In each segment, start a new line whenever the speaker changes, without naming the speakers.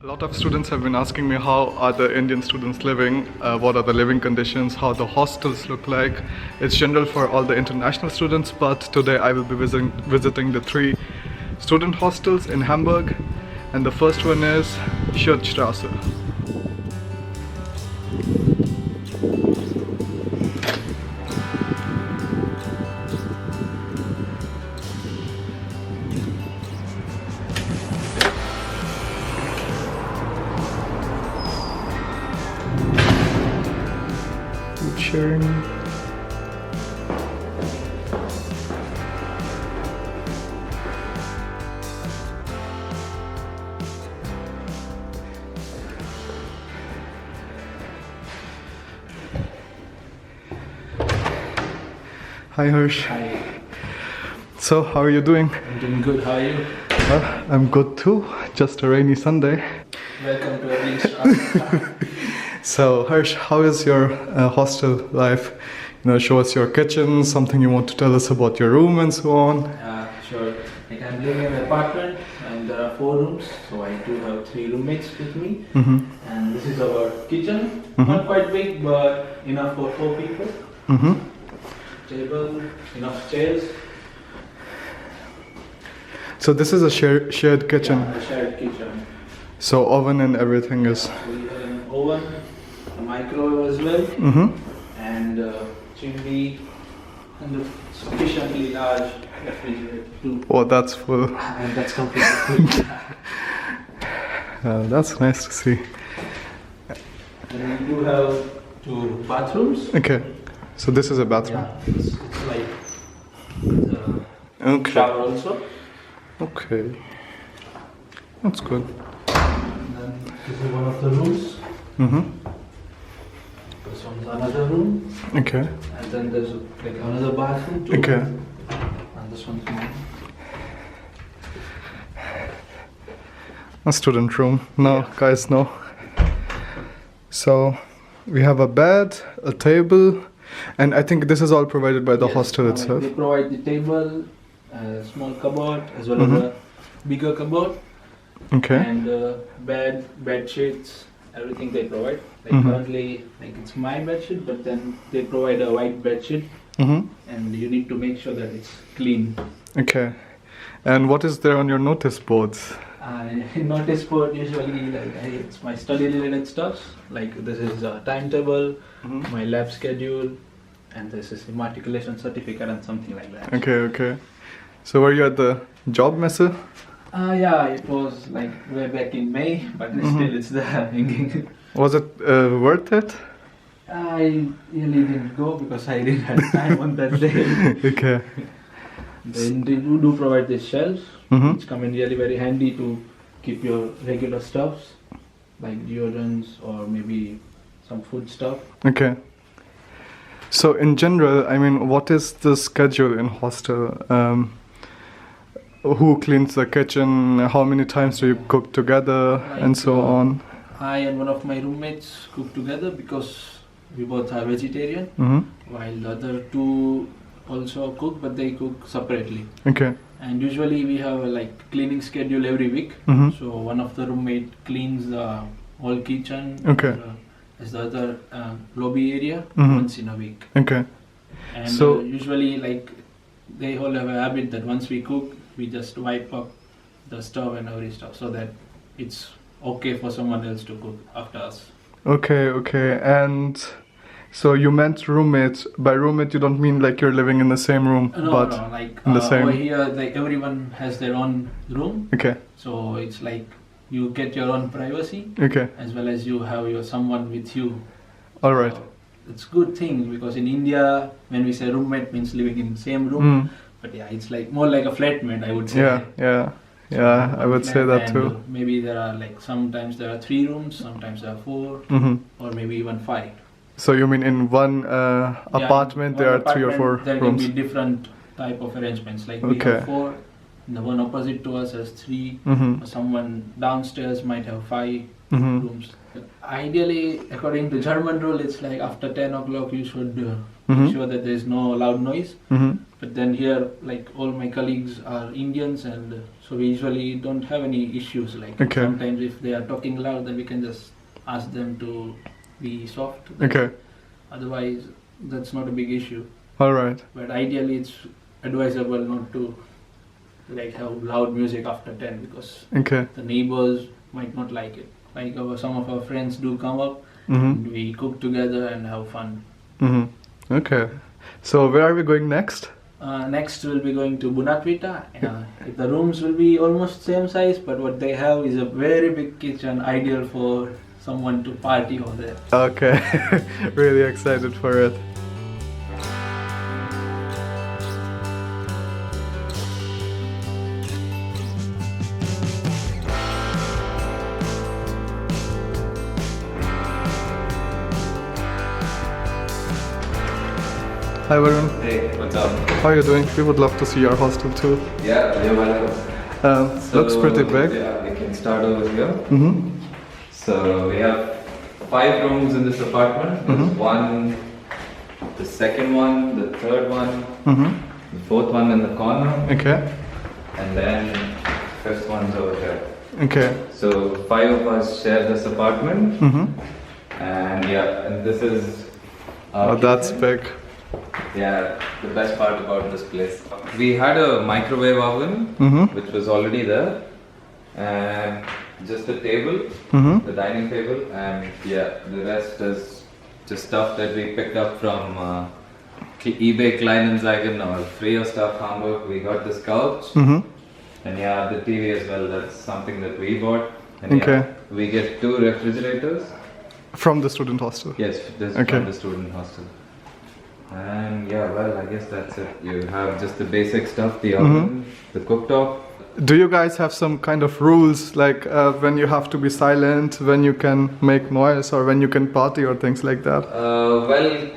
A lot of students have been asking me how are the Indian students living, what are the living conditions, how the hostels look like. It's general for all the international students, but today I will be visiting the 3 student hostels in Hamburg, and the first one is Schüttstraße. Sharing. Hi Hirsch.
Hi.
So, how are you doing?
I'm doing good. How are you?
I'm good too. Just a rainy Sunday.
Welcome to Triftstraße.
So, Hirsch, how is your hostel life? You know, show us your kitchen, something you want to tell us about your room and so on.
Sure. Like I'm living in an apartment and there are 4 rooms, so I do have 3 roommates with me.
Mm-hmm.
And this is our kitchen.
Mm-hmm.
Not quite big, but enough for 4 people.
Mm-hmm.
Table, enough chairs.
So this is a shared kitchen.
Yeah, a shared kitchen.
So oven and everything is.
So we have an oven, a microwave as well,
Mm-hmm.
and chimney, and a sufficiently large refrigerator too.
Oh, that's full.
And that's completely full.
That's nice to see.
And we do have 2 bathrooms.
Okay. So this is a bathroom.
Yeah, it's like
Okay.
shower also.
Okay. That's good.
And then this is one of the rooms.
Mm-hmm.
This one's another room.
Okay.
And then there's like another bathroom too.
Okay.
And this one's mine.
A student room. No,
Yeah.
guys, no. So we have a bed, a table, and I think this is all provided by the
Yes,
hostel itself.
They provide the table, a small cupboard, as well
Mhm.
as a bigger cupboard,
Okay.
and bed sheets, everything they provide. Like
Mhm.
currently, like it's my bed sheet, but then they provide a white bed sheet,
Mm-hmm.
and you need to make sure that it's clean.
Okay. And what is there on your notice boards?
Notice board usually it's my study related stuff. Like this is a timetable,
Mm-hmm.
my lab schedule, and this is immatriculation certificate and something like that.
Okay, okay. So were you at the job messe?
Yeah, it was like way back in May, but still it's there hanging.
Was it worth it?
I really didn't go because I didn't have time on that day.
Okay.
Then they do provide these shelves,
Mm-hmm.
which come in really very handy to keep your regular stuffs, like deodorants or maybe some food stuff.
Okay. So in general, I mean, what is the schedule in hostel? Who cleans the kitchen? How many times do you cook together, and so on?
I and one of my roommates cook together because we both are vegetarian,
Mm-hmm.
while the other 2 also cook, but they cook separately.
Okay.
And usually we have a cleaning schedule every week.
Mm-hmm.
So one of the roommate cleans the whole kitchen,
Okay.
as the other lobby area
Mhm.
once in a week.
Okay.
And
So-
usually they all have a habit that once we cook, we just wipe up the stove and every stuff so that it's okay for someone else to cook after us.
Okay. Okay. And so you meant roommate. By roommate, you don't mean like you're living in the same room,
No,
but
no,
in the same.
over here, everyone has their own room,
Okay.
so it's like you get your own privacy
Okay.
as well as you have someone with you.
All right.
So it's good thing because in India, when we say roommate, means living in the same room.
Mm.
But yeah, it's like more like a flatmate, I would say.
Yeah. Yeah.
So
Yeah. I
one
would say
flat,
that
and
too.
Maybe there are sometimes there are 3 rooms, sometimes there are 4,
Mm-hmm.
or maybe even 5.
So you mean in one apartment there are 3 or 4
There
rooms?
can be different type of arrangements. Like we
Okay.
have 4, and the one opposite to us has 3.
Mm-hmm.
Or someone downstairs might have 5
Mm-hmm.
rooms. Ideally, according to German rule, it's like after 10 o'clock you should
Mhm.
make sure that there is no loud noise.
Mm-hmm.
But then here, like all my colleagues are Indians, and so we usually don't have any issues. Like
Okay.
sometimes if they are talking loud, then we can just ask them to be soft.
Okay.
Otherwise, that's not a big issue.
All right.
But ideally, it's advisable not to like have loud music after 10 because
Okay.
the neighbors might not like it. Like some of our friends do come up,
Mm-hmm.
and we cook together and have fun.
Mm-hmm. Okay. So where are we going next?
Next, we'll be going to Bunatwiete. The rooms will be almost same size, but what they have is a very big kitchen, ideal for someone to party over there.
Okay. Really excited for it. Hi Varun,
Hey, what's up?
how are you doing? We would love to see your hostel too.
Yeah, you're welcome.
Looks pretty big.
Yeah, we can start over here.
Mm-hmm.
So we have 5 rooms in this apartment. There's one, the second one, the third one,
Mm-hmm.
the fourth one in the corner,
Okay.
and then fifth one's over here.
Okay.
So 5 of us share this apartment,
Mm-hmm.
and yeah, and this is. Our
Oh, that's
kitchen.
big.
Yeah, the best part about this place. We had a microwave oven,
Mm-hmm.
which was already there, and just a table,
Mm-hmm.
the dining table, and yeah, the rest is just stuff that we picked up from eBay Kleinanzeigen or free of stuff Hamburg. We got this couch,
Mm-hmm.
and yeah, the TV as well. That's something that we bought. And
Okay.
yeah, we get 2 refrigerators.
From the student hostel.
Yes, this is
Okay.
from the student hostel. And yeah, well, I guess that's it. You have just the basic stuff, the oven, the cooktop.
Do you guys have some kind of rules, like when you have to be silent, when you can make noise, or when you can party, or things like that?
Well,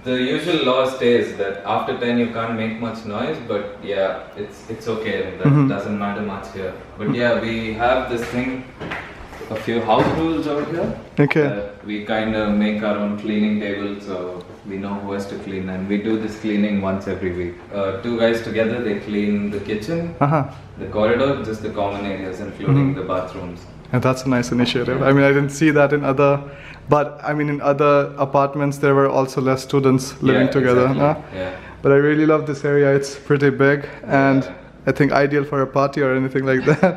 the usual law stays that after 10 you can't make much noise, but yeah, it's okay. That doesn't matter much here. But yeah, we have this thing, a few house rules over here.
Okay.
We kind of make our own cleaning table, so we know who has to clean, and we do this cleaning once every week. 2 guys together, they clean the kitchen,
Uh-huh.
the corridor, just the common areas, including the bathrooms.
And that's a nice initiative. I mean, I didn't see that in other, but I mean, in other apartments, there were also less students living
Yeah,
together.
exactly.
Huh?
Yeah.
But I really love this area. It's pretty big, and I think ideal for a party or anything like that.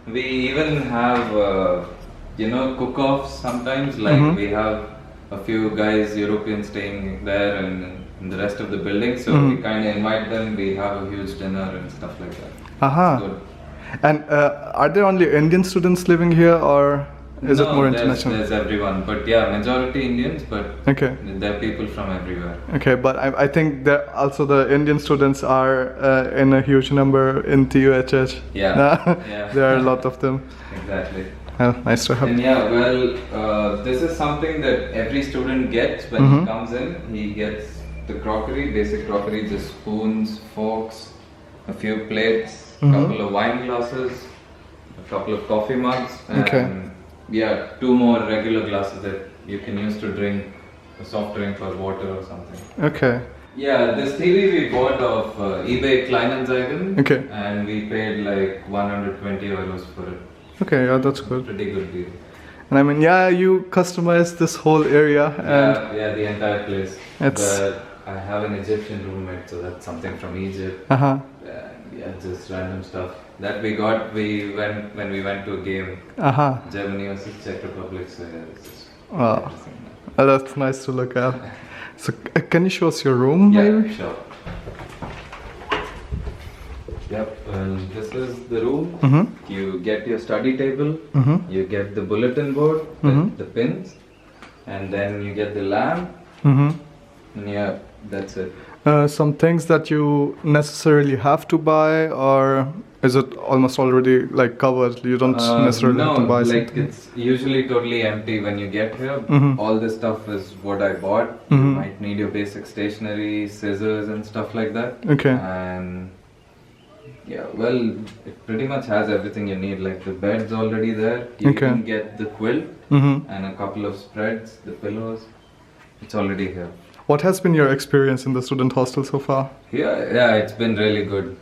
We even have, cook-offs sometimes. Like we have a few guys, Europeans, staying there and in the rest of the building. So we kind of invite them. We have a huge dinner and stuff like that.
Uh-huh.
Good.
And are there only Indian students living here, or is it more international?
There's everyone, but yeah, majority Indians, but
Okay.
there are people from everywhere.
Okay, but I think that also the Indian students are in a huge number in TUHH.
Yeah. Yeah.
There are a lot of them.
Exactly.
Well, nice to have.
And yeah, well, this is something that every student gets when he comes in. He gets the crockery, basic crockery, just spoons, forks, a few plates, a couple of wine glasses, a couple of coffee mugs, and
Okay.
yeah, 2 more regular glasses that you can use to drink a soft drink or water or something.
Okay.
Yeah, this TV we bought off eBay Kleinanzeigen,
Okay.
and we paid like 120 euros for it.
Okay, yeah, that's good.
Pretty good deal.
And I mean, yeah, you customized this whole area, and
Yeah, the entire place.
It's-
But I have an Egyptian roommate, so that's something from Egypt.
uh-huh.
Yeah, just random stuff that we got. When we went to a game,
Uh-huh.
Germany versus Czech Republic. So yeah, it's just
Wow.
interesting.
That's nice to look at. So, can you show us your room,
Yeah,
maybe?
sure. Yep. Well, this is the room.
Mm-hmm.
You get your study table.
Mm-hmm.
You get the bulletin board with the pins, and then you get the lamp.
Mm-hmm.
And yeah, that's it.
Some things that you necessarily have to buy, or is it almost already like covered? You don't necessarily have to buy
like
something.
it's usually totally empty when you get here. All this stuff is what I bought. You might need your basic stationery, scissors and stuff like that.
Okay.
And yeah, well, it pretty much has everything you need. Like the bed's already there. You
Okay.
can get the quilt
Mm-hmm.
and a couple of spreads, the pillows. It's already here.
What has been your experience in the student hostel so far?
Yeah, it's been really good.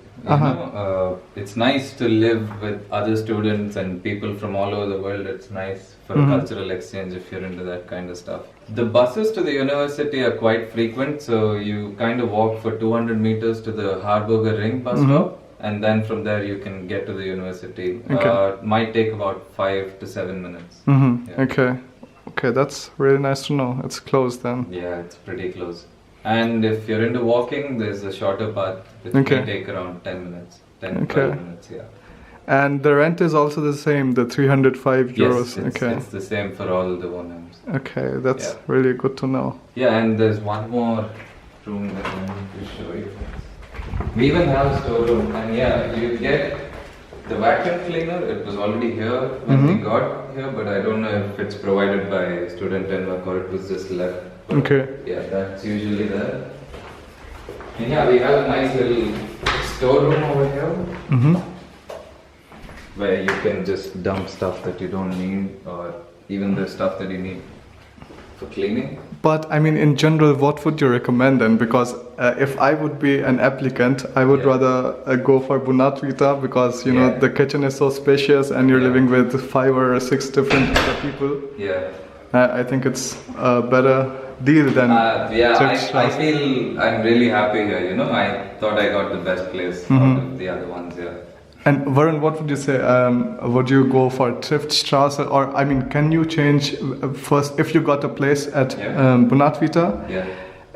It's nice to live with other students and people from all over the world. It's nice for a cultural exchange if you're into that kind of stuff. The buses to the university are quite frequent, so you kind of walk for 200 meters to the Hamburg Ring bus stop, and then from there you can get to the university.
Okay.
Might take about 5 to 7 minutes.
Yeah. Okay, that's really nice to know. It's close then.
Yeah, it's pretty close. And if you're into walking, there's a shorter path which may take around 10 minutes, 12 minutes, yeah.
And the rent is also the same, the 305 euros.
Yes, it's the same for all the Wohnheims.
Okay, that's really good to know.
Yeah, and there's one more room that I need to show you. We even have a storeroom, and you get the vacuum cleaner. It was already here when we got here, but I don't know if it's provided by student network or it was just left. But yeah, that's usually there. And yeah, we have a nice little storeroom over here where you can just dump stuff that you don't need, or even the stuff that you need for cleaning.
But I mean, in general, what would you recommend then? Because if I would be an applicant, I would rather go for Bunatwiete because you know the kitchen is so spacious and you're living with 5 or 6 different other people.
Yeah.
I think it's a better deal than
I feel I'm really happy here. You know, I thought I got the best place out of the other ones. Yeah.
And Varun, what would you say? Would you go for Triftstraße, or I mean, can you change first if you got a place at Bunatwiete?
Yeah.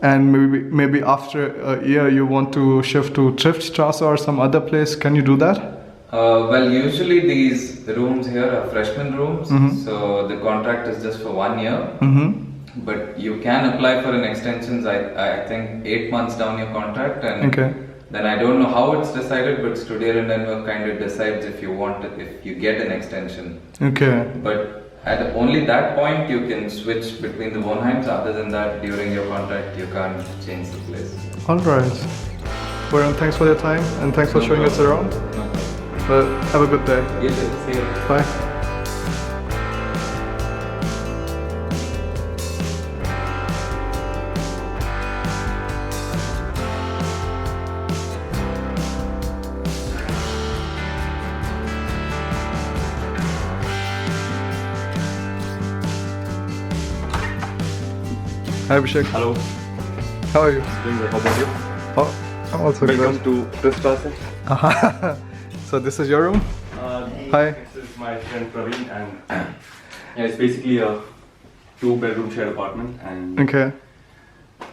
And maybe after a year you want to shift to Triftstraße or some other place? Can you do that?
Well, usually these rooms here are freshman rooms, so the contract is just for 1 year. But you can apply for an extension. I think 8 months down your contract, and then I don't know how it's decided, but Studieren kind of decides if you want it, if you get an extension. Okay. But at only that point you can switch between the Wohnheims. Other than that, during your contract, you can't change the place.
All right. Varun, thanks for your time and thanks for showing us around. Well, have a good day.
You too. See you.
Bye. Hi Abhishek.
Hello.
How are you?
Doing good. How about you?
Oh, I'm also
Welcome
good.
to Triftstraße.
So this is your room? Hi.
This is my friend Praveen, and yeah, it's basically a 2-bedroom shared apartment. And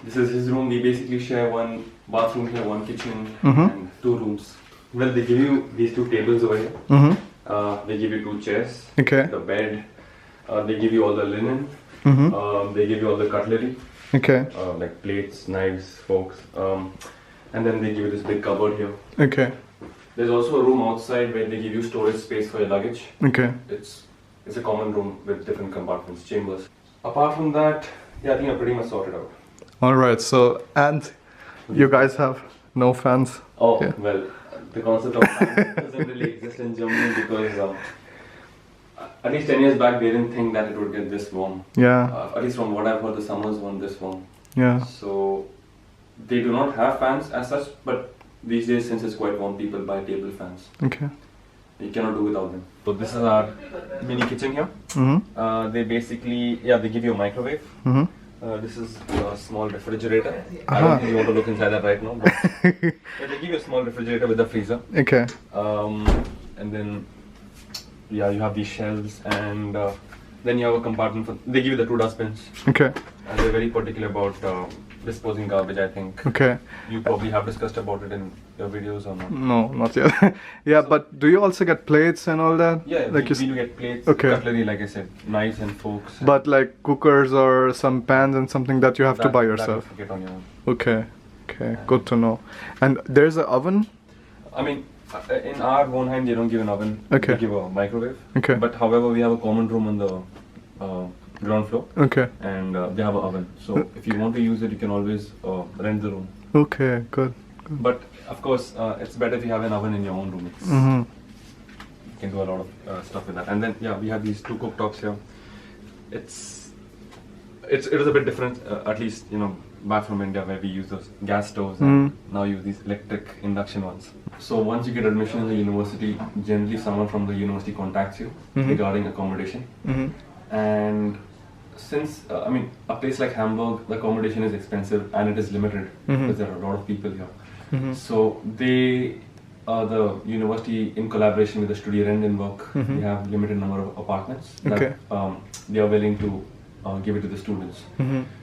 this is his room. We basically share 1 bathroom here, 1 kitchen, and 2 rooms. Well, they give you these 2 tables over here. They give you 2 chairs. The bed. They give you all the linen. They give you all the cutlery, like plates, knives, forks, and then they give you this big cupboard here. There's also a room outside where they give you storage space for your luggage. It's a common room with different compartments, chambers. Apart from that, yeah, I think I'm pretty much sorted out.
All right. So, and you guys have no fans?
Oh, well, the concept of fans doesn't really exist in Germany because at least 10 years back, they didn't think that it would get this warm. At least from what I've heard, the summers weren't this warm. So they do not have fans as such, but these days, since it's quite warm, people buy table fans. You cannot do without them. So this is our mini kitchen here. They basically, they give you a microwave. This is a small refrigerator. I don't think you want to look inside that right now. But they give you a small refrigerator with a freezer. And then you have these shelves, and then you have a compartment for. They give you the 2 dustbins. And they're very particular about disposing garbage, I think. You probably have discussed about it in your videos or not?
No, not yet. But do you also get plates and all that?
Yeah, like we do get plates, cutlery, like I said, knives and forks.
But like cookers or some pans and something that you have to buy yourself?
That you get on your own.
Okay, good to know. And there's an oven?
I mean, in our Wohnheim, they don't give an oven. They give a microwave. But however, we have a common room on the ground floor. And they have an oven. So if you want to use it, you can always rent the room.
Good.
But of course, it's better if you have an oven in your own room. You can do a lot of stuff with that. And then we have these 2 cooktops here. It is a bit different, at least back from India where we use those gas stoves and now use these electric induction ones. So once you get admission in the university, generally someone from the university contacts you regarding accommodation. And since, a place like Hamburg, the accommodation is expensive and it is limited because there are a lot of people here. So the university, in collaboration with the Studienrendenwerk, we have limited number of apartments that they are willing to give it to the students.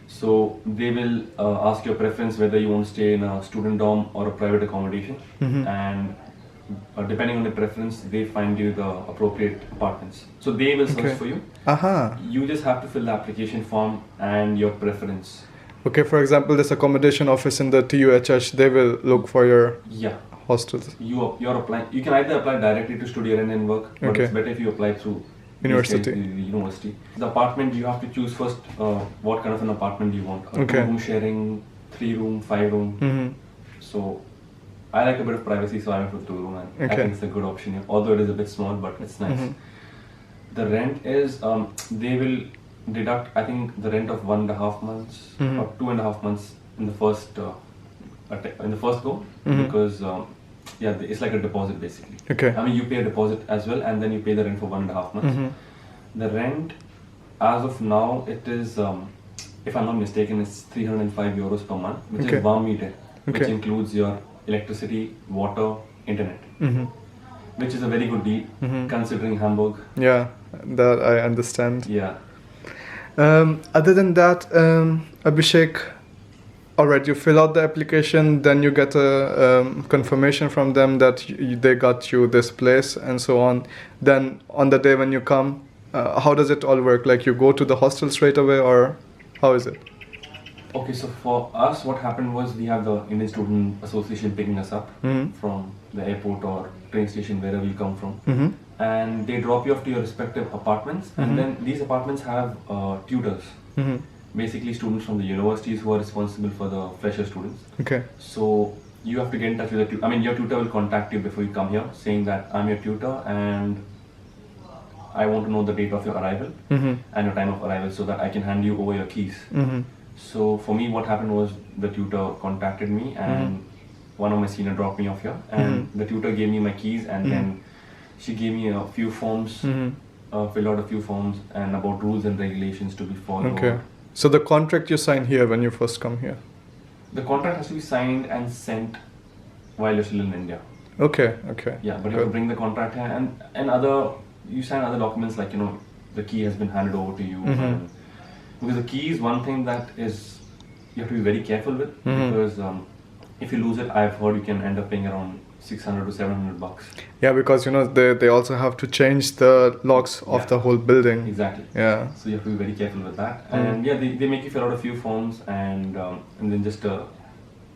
So they will ask your preference whether you want to stay in a student dorm or a private accommodation, and depending on the preference, they find you the appropriate apartments. So they will search for you. You just have to fill the application form and your preference.
Okay, for example, this accommodation office in the TUHH, they will look for your hostels.
You're applying. You can either apply directly to Studienrendenwerk, but it's better if you apply through university. The apartment, you have to choose first what kind of an apartment you want. A 2-room sharing, 3-room, 5-room. So I like a bit of privacy, so I went for 2-room, and I think it's a good option here. Although it is a bit small, but it's nice. The rent is they will deduct, I think, the rent of 1.5 months or 2.5 months in the first go, because it's like a deposit basically. You pay a deposit as well, and then you pay the rent for 1.5 months. The rent, as of now, it is, if I'm not mistaken, it's 305 euros per month, which is Warmmiete, which includes your electricity, water, internet, which is a very good deal considering Hamburg.
Yeah, that I understand.
Yeah.
Other than that, Abhishek, alright, you fill out the application, then you get a confirmation from them that they got you this place and so on. Then on the day when you come, how does it all work? Like you go to the hostel straight away, or how is it?
Okay, so for us, what happened was we have the Indian Student Association picking us up from the airport or train station, wherever you come from. And they drop you off to your respective apartments, and then these apartments have tutors. Basically students from the universities who are responsible for the fresher students. So you have to get in touch with the tutor. Your tutor will contact you before you come here, saying that I'm your tutor and I want to know the date of your arrival and your time of arrival so that I can hand you over your keys. So for me, what happened was the tutor contacted me and one of my seniors dropped me off here, and the tutor gave me my keys, and then she gave me a few forms, filled out a few forms and about rules and regulations to be followed.
So the contract you sign here when you first come here?
The contract has to be signed and sent while you're still in India. Yeah, but you have to bring the contract here, and you sign other documents like, the key has been handed over to you. And because the key is one thing that is you have to be very careful with, because if you lose it, I've heard you can end up paying around 600 to 700 bucks.
Yeah, because they also have to change the locks of the whole building.
Exactly.
Yeah.
So you have to be very careful with that. And they make you fill out a few forms and then just a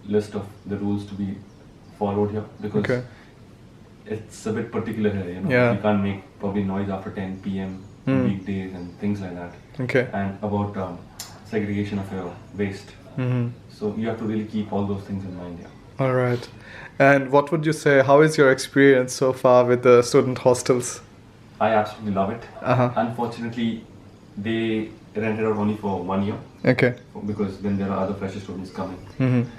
list of the rules to be followed here, because it's a bit particular here. You can't make probably noise after 10 p.m. weekdays and things like that. And about segregation of your waste. So you have to really keep all those things in mind.
All right. And what would you say, how is your experience so far with the student hostels?
I absolutely love it. Unfortunately, they rented out only for 1 year. Because then there are other fresher students coming.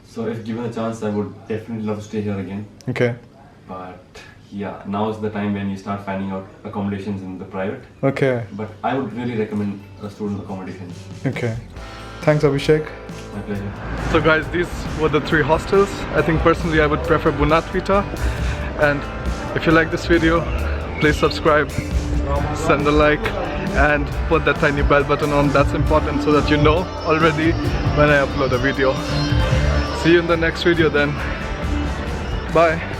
So if given a chance, I would definitely love to stay here again. But yeah, now is the time when you start finding out accommodations in the private. But I would really recommend student accommodations.
Thanks, Abhishek.
My pleasure.
So guys, these were the 3 hostels. I think personally I would prefer Bunatwiete. And if you like this video, please subscribe, send a like, and put that tiny bell button on. That's important so that you know already when I upload a video. See you in the next video then. Bye.